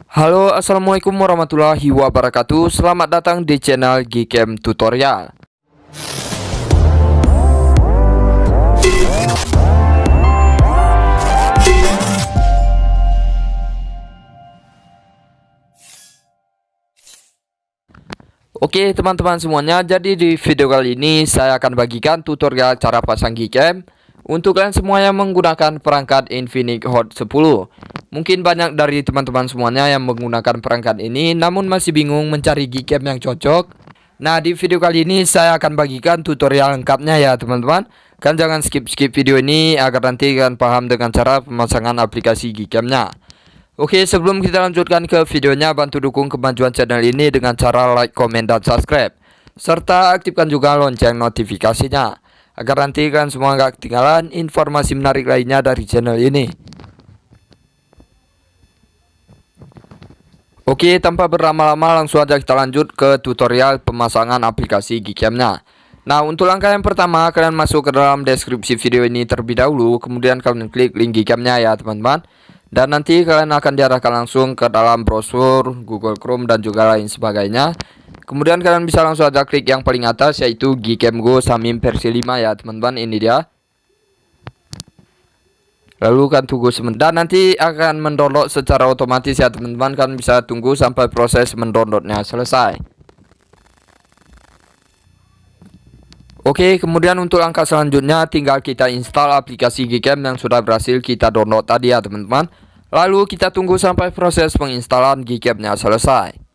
Halo, assalamualaikum warahmatullahi wabarakatuh. Selamat datang di channel Gcam Tutorial. Oke teman-teman semuanya, jadi di video kali ini saya akan bagikan tutorial cara pasang Gcam untuk kalian semua yang menggunakan perangkat Infinix Hot 10. Mungkin banyak dari teman-teman semuanya yang menggunakan perangkat ini namun masih bingung mencari Gcam yang cocok. Nah, di video kali ini saya akan bagikan tutorial lengkapnya ya teman-teman. Kan jangan skip video ini agar nanti kalian paham dengan cara pemasangan aplikasi Gcam-nya. Oke, sebelum kita lanjutkan ke videonya, bantu dukung kemajuan channel ini dengan cara like, komen, dan subscribe, serta aktifkan juga lonceng notifikasinya agar nanti kalian semua gak ketinggalan informasi menarik lainnya dari channel ini. Oke, tanpa berlama-lama langsung aja kita lanjut ke tutorial pemasangan aplikasi Gcam-nya. Nah, untuk langkah yang pertama, kalian masuk ke dalam deskripsi video ini terlebih dahulu, kemudian kalian klik link Gcam-nya ya teman-teman. Dan nanti kalian akan diarahkan langsung ke dalam browser, Google Chrome, dan juga lain sebagainya. Kemudian kalian bisa langsung aja klik yang paling atas, yaitu Gcam Go Samim versi 5 ya teman-teman, ini dia. Lalu kan tunggu sebentar, nanti akan mendownload secara otomatis ya teman-teman. Kalian bisa tunggu sampai proses mendownloadnya selesai. Oke, kemudian untuk langkah selanjutnya tinggal kita install aplikasi Gcam yang sudah berhasil kita download tadi ya teman-teman. Lalu kita tunggu sampai proses penginstalan Gcam-nya selesai.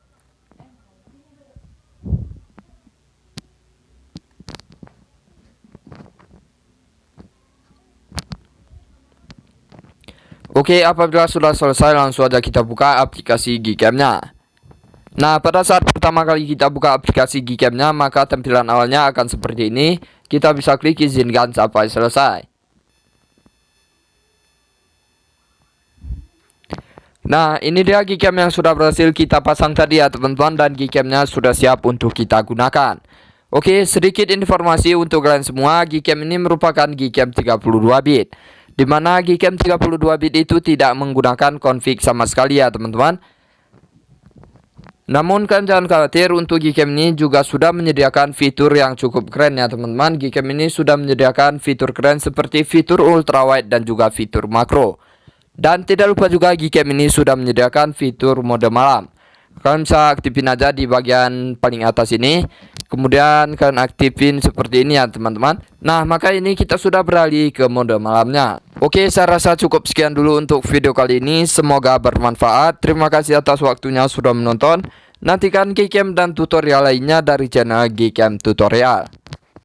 Oke, apabila sudah selesai langsung aja kita buka aplikasi Gcam-nya. Nah, pada saat pertama kali kita buka aplikasi Gcam-nya, maka tampilan awalnya akan seperti ini. Kita bisa klik izinkan sampai selesai. Nah, ini dia Gcam yang sudah berhasil kita pasang tadi ya teman-teman, dan Gcam-nya sudah siap untuk kita gunakan. Oke, sedikit informasi untuk kalian semua, Gcam ini merupakan Gcam 32 bit. Dimana Gcam 32 bit itu tidak menggunakan config sama sekali ya teman-teman. Namun kan jangan khawatir, untuk Gcam ini juga sudah menyediakan fitur yang cukup keren ya teman-teman. Gcam ini sudah menyediakan fitur keren seperti fitur ultrawide dan juga fitur makro. Dan tidak lupa juga Gcam ini sudah menyediakan fitur mode malam. Kalian bisa aktifin aja di bagian paling atas ini. Kemudian kalian aktifin seperti ini ya teman-teman. Nah, maka ini kita sudah beralih ke mode malamnya. Oke, saya rasa cukup sekian dulu untuk video kali ini. Semoga bermanfaat. Terima kasih atas waktunya sudah menonton. Nantikan Gcam dan tutorial lainnya dari channel Gcam Tutorial.